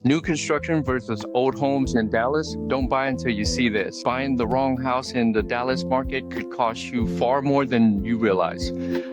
New construction versus old homes in Dallas. Don't buy until you see this. Buying the wrong house in the Dallas market could cost you far more than you realize.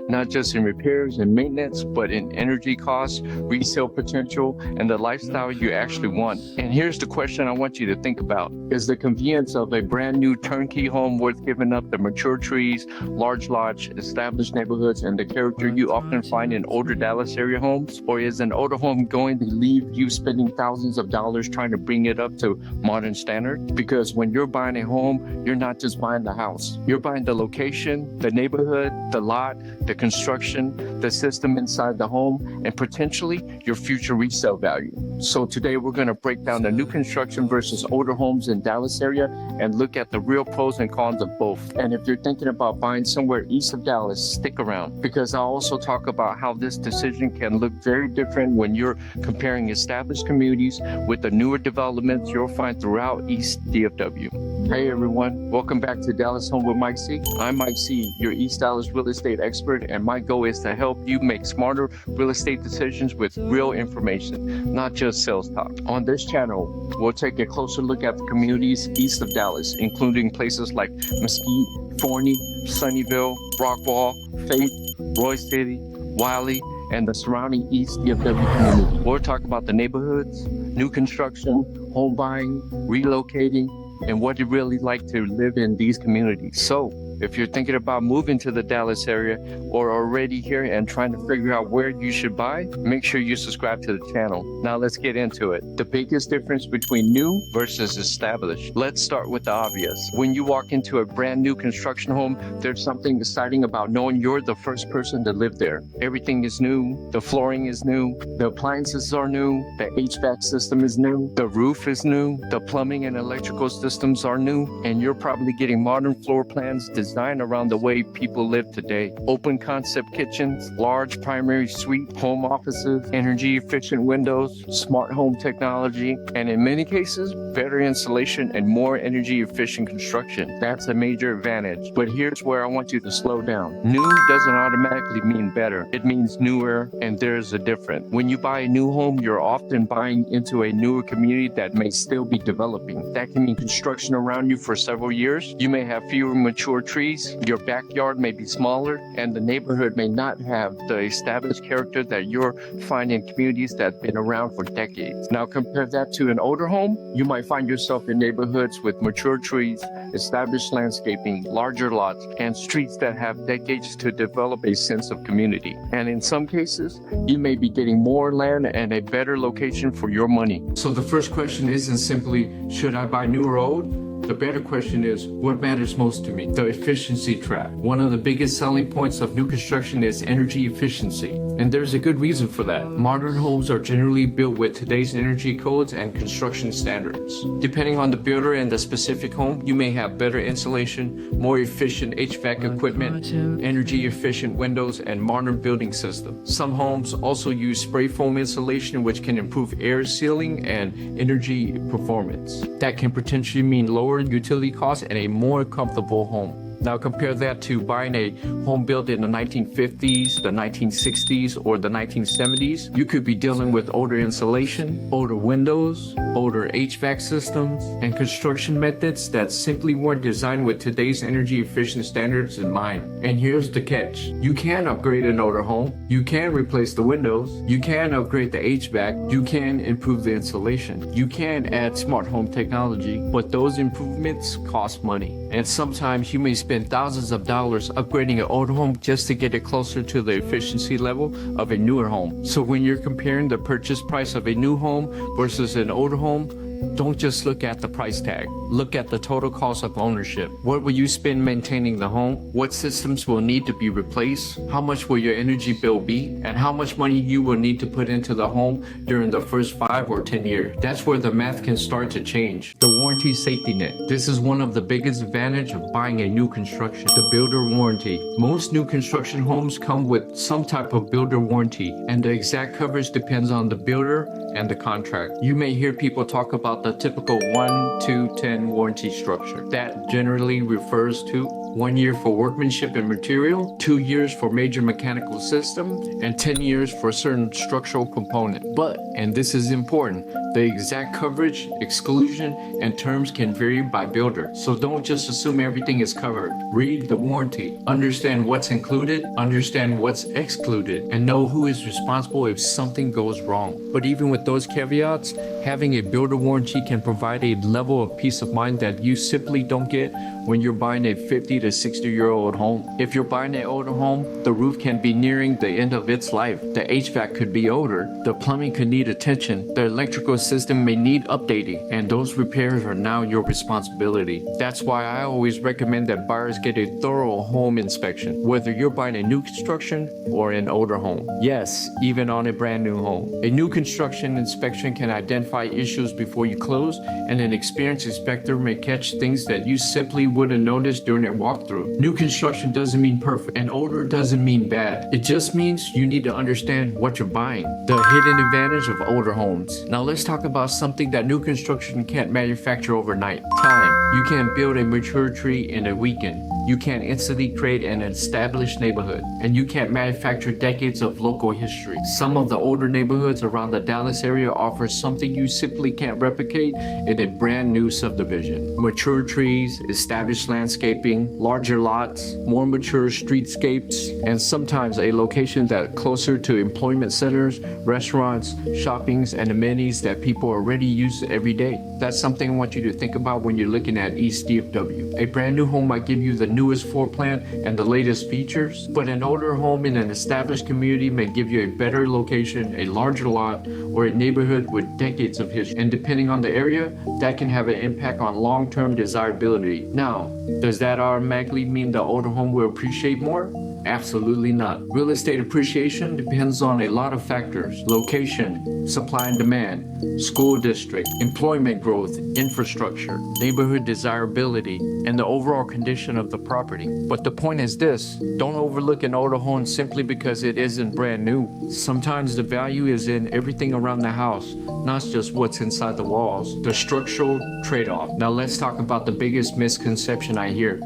Not just in repairs and maintenance, but in energy costs, resale potential, and the lifestyle you actually want. And here's the question I want you to think about. Is the convenience of a brand new turnkey home worth giving up the mature trees, large lots, established neighborhoods, and the character you often find in older Dallas area homes? Or is an older home going to leave you spending thousands of dollars trying to bring it up to modern standard? Because when you're buying a home, you're not just buying the house. You're buying the location, the neighborhood, the lot, the construction, the system inside the home, and potentially your future resale value. So today we're going to break down the new construction versus older homes in Dallas area and look at the real pros and cons of both. And if you're thinking about buying somewhere east of Dallas, stick around, because I'll also talk about how this decision can look very different when you're comparing established communities with the newer developments you'll find throughout East DFW. Hey everyone, welcome back to Dallas Home with Mike C. I'm Mike C, your East Dallas real estate expert, and my goal is to help you make smarter real estate decisions with real information, not just sales talk. On this channel, we'll take a closer look at the communities east of Dallas, including places like Mesquite, Forney, Sunnyvale, Rockwall, Heath, Royse City, Wylie, and the surrounding East DFW community. We'll talk about the neighborhoods, new construction, home buying, relocating, and what it really like to live in these communities. So if you're thinking about moving to the Dallas area or already here and trying to figure out where you should buy, make sure you subscribe to the channel. Now let's get into it. The biggest difference between new versus established. Let's start with the obvious. When you walk into a brand new construction home, there's something exciting about knowing you're the first person to live there. Everything is new, the flooring is new, the appliances are new, the HVAC system is new, the roof is new, the plumbing and electrical systems are new, and you're probably getting modern floor plans designed around the way people live today. Open concept kitchens, large primary suite, home offices, energy efficient windows, smart home technology, and in many cases, better insulation and more energy efficient construction. That's a major advantage. But here's where I want you to slow down. New doesn't automatically mean better. It means newer, and there's a difference. When you buy a new home, you're often buying into a newer community that may still be developing. That can mean construction around you for several years. You may have fewer mature trees, your backyard may be smaller, and the neighborhood may not have the established character that you're finding in communities that have been around for decades. Now compare that to an older home. You might find yourself in neighborhoods with mature trees, established landscaping, larger lots, and streets that have decades to develop a sense of community. And in some cases, you may be getting more land and a better location for your money. So the first question isn't simply, should I buy new or old? The better question is, what matters most to me? The efficiency trap. One of the biggest selling points of new construction is energy efficiency. And there's a good reason for that. Modern homes are generally built with today's energy codes and construction standards. Depending on the builder and the specific home, you may have better insulation, more efficient HVAC equipment, energy efficient windows, and modern building systems. Some homes also use spray foam insulation, which can improve air sealing and energy performance. That can potentially mean lower utility costs and a more comfortable home. Now compare that to buying a home built in the 1950s, the 1960s, or the 1970s. You could be dealing with older insulation, older windows, older HVAC systems, and construction methods that simply weren't designed with today's energy efficient standards in mind. And here's the catch. You can upgrade an older home. You can replace the windows. You can upgrade the HVAC. You can improve the insulation. You can add smart home technology, but those improvements cost money. And sometimes you may spend thousands of dollars upgrading an old home just to get it closer to the efficiency level of a newer home. So when you're comparing the purchase price of a new home versus an older home, don't just look at the price tag. Look at the total cost of ownership. What will you spend maintaining the home? What systems will need to be replaced? How much will your energy bill be? And how much money you will need to put into the home during the first 5 or 10 years. That's where the math can start to change. The warranty safety net. This is one of the biggest advantages of buying a new construction. The builder warranty. Most new construction homes come with some type of builder warranty, and the exact coverage depends on the builder and the contract. You may hear people talk about the typical 1, 2, 10 warranty structure. That generally refers to 1 year for workmanship and material, 2 years for major mechanical system, and 10 years for certain structural component. But, and this is important, the exact coverage, exclusion, and terms can vary by builder. So don't just assume everything is covered. Read the warranty, understand what's included, understand what's excluded, and know who is responsible if something goes wrong. But even with those caveats, having a builder warranty can provide a level of peace of mind that you simply don't get when you're buying a 50 to 60-year-old home. If you're buying an older home, the roof can be nearing the end of its life. The HVAC could be older. The plumbing could need attention. The electrical system may need updating, and those repairs are now your responsibility. That's why I always recommend that buyers get a thorough home inspection, whether you're buying a new construction or an older home. Yes, even on a brand new home. A new construction inspection can identify issues before you close, and an experienced inspector may catch things that you simply wouldn't notice during a walkthrough. New construction doesn't mean perfect, and older doesn't mean bad. It just means you need to understand what you're buying. The hidden advantage of older homes. Now let's talk about something that new construction can't manufacture overnight. Time. You can't build a mature tree in a weekend. You can't instantly create an established neighborhood, and you can't manufacture decades of local history. Some of the older neighborhoods around the Dallas area offer something you simply can't replicate in a brand new subdivision. Mature trees, established landscaping, larger lots, more mature streetscapes, and sometimes a location that's closer to employment centers, restaurants, shoppings, and amenities that people already use every day. That's something I want you to think about when you're looking at East DFW. A brand new home might give you the newest floor plan and the latest features, but an older home in an established community may give you a better location, a larger lot, or a neighborhood with decades of history. And depending on the area, that can have an impact on long-term desirability. Now, does that automatically mean the older home will appreciate more? Absolutely not. Real estate appreciation depends on a lot of factors: location, supply and demand, school district, employment growth, infrastructure, neighborhood desirability, and the overall condition of the property. But the point is this: don't overlook an older home simply because it isn't brand new. Sometimes the value is in everything around the house, not just what's inside the walls. The structural trade-off. Now let's talk about the biggest misconception I hear.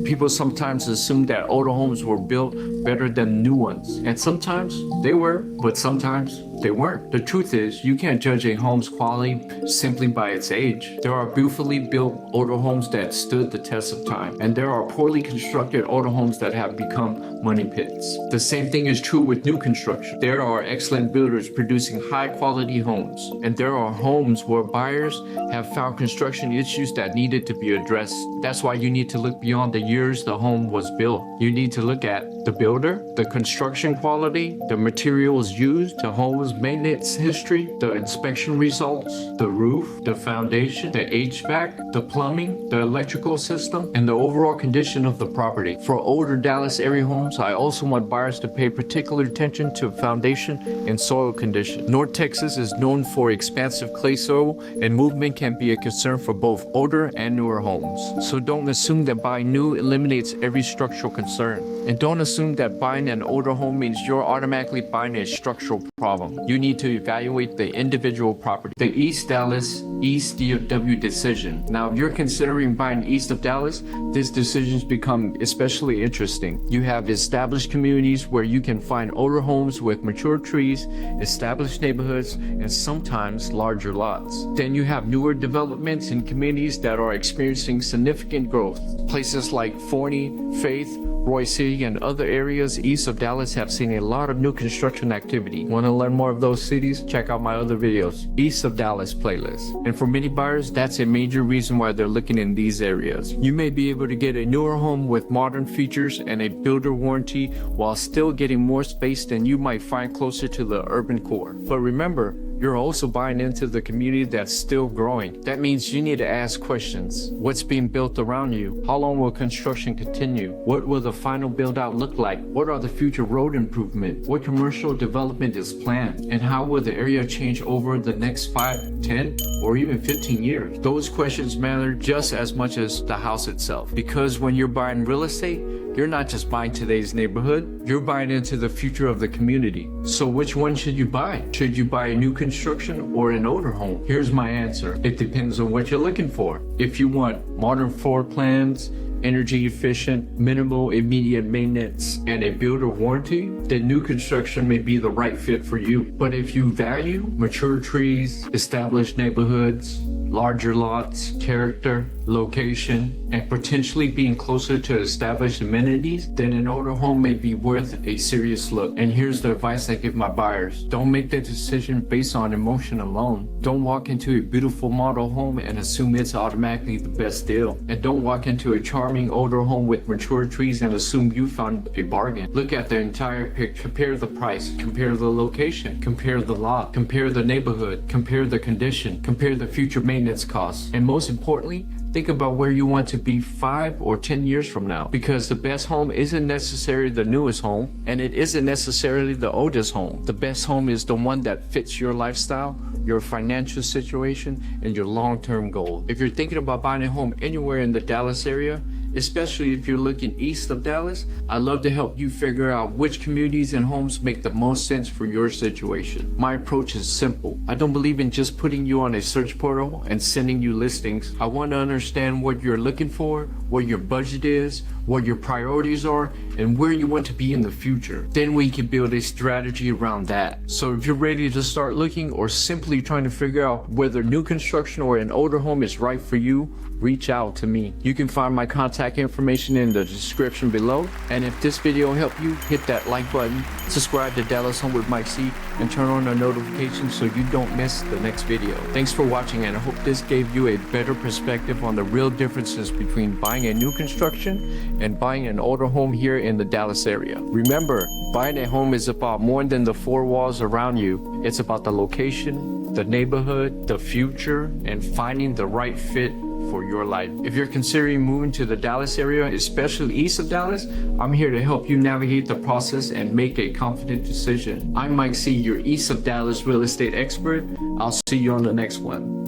People sometimes assume that older homes were built better than new ones. And sometimes they were, but sometimes they weren't. The truth is, you can't judge a home's quality simply by its age. There are beautifully built older homes that stood the test of time, and there are poorly constructed older homes that have become money pits. The same thing is true with new construction. There are excellent builders producing high-quality homes, and there are homes where buyers have found construction issues that needed to be addressed. That's why you need to look beyond the years the home was built. You need to look at the builder, the construction quality, the materials used, the home's maintenance history, the inspection results, the roof, the foundation, the HVAC, the plumbing, the electrical system, and the overall condition of the property. For older Dallas area homes, I also want buyers to pay particular attention to foundation and soil condition. North Texas is known for expansive clay soil, and movement can be a concern for both older and newer homes. So don't assume that buying new eliminates every structural concern. And don't assume that buying an older home means you're automatically buying a structural problem. You need to evaluate the individual property. The East Dallas, East DFW decision. Now, if you're considering buying east of Dallas, this decision's become especially interesting. You have established communities where you can find older homes with mature trees, established neighborhoods, and sometimes larger lots. Then you have newer developments in communities that are experiencing significant growth. Places like Forney, Heath, Royse City, and other areas east of Dallas have seen a lot of new construction activity. Want to learn more of those cities? Check out my other videos, East of Dallas playlist. And for many buyers, that's a major reason why they're looking in these areas. You may be able to get a newer home with modern features and a builder warranty while still getting more space than you might find closer to the urban core. But remember, you're also buying into the community that's still growing. That means you need to ask questions. What's being built around you? How long will construction continue? What will the final build out look like? What are the future road improvements? What commercial development is planned? And how will the area change over the next 5, 10, or even 15 years? Those questions matter just as much as the house itself. Because when you're buying real estate, you're not just buying today's neighborhood, you're buying into the future of the community. So which one should you buy? Should you buy a new construction or an older home? Here's my answer. It depends on what you're looking for. If you want modern floor plans, energy efficient, minimal immediate maintenance, and a builder warranty, then new construction may be the right fit for you. But if you value mature trees, established neighborhoods, larger lots, character, location, and potentially being closer to established amenities, then an older home may be worth a serious look. And here's the advice I give my buyers. Don't make the decision based on emotion alone. Don't walk into a beautiful model home and assume it's automatically the best deal. And don't walk into a charming older home with mature trees and assume you found a bargain. Look at the entire picture. Compare the price, compare the location, compare the lot, compare the neighborhood, compare the condition, compare the future maintenance costs, and most importantly, think about where you want to be 5 or 10 years from now, because the best home isn't necessarily the newest home, and it isn't necessarily the oldest home. The best home is the one that fits your lifestyle, your financial situation, and your long-term goal. If you're thinking about buying a home anywhere in the Dallas area, especially if you're looking east of Dallas, I'd love to help you figure out which communities and homes make the most sense for your situation. My approach is simple. I don't believe in just putting you on a search portal and sending you listings. I want to understand what you're looking for, what your budget is, what your priorities are, and where you want to be in the future. Then we can build a strategy around that. So if you're ready to start looking or simply trying to figure out whether new construction or an older home is right for you, reach out to me. You can find my contact information in the description below. And if this video helped you, hit that like button, subscribe to Dallas Home with Mike C, and turn on the notifications so you don't miss the next video. Thanks for watching, and I hope this gave you a better perspective on the real differences between buying a new construction and buying an older home here in the Dallas area. Remember, buying a home is about more than the 4 walls around you. It's about the location, the neighborhood, the future, and finding the right fit for your life. If you're considering moving to the Dallas area, especially east of Dallas, I'm here to help you navigate the process and make a confident decision. I'm Mike C, your East of Dallas real estate expert. I'll see you on the next one.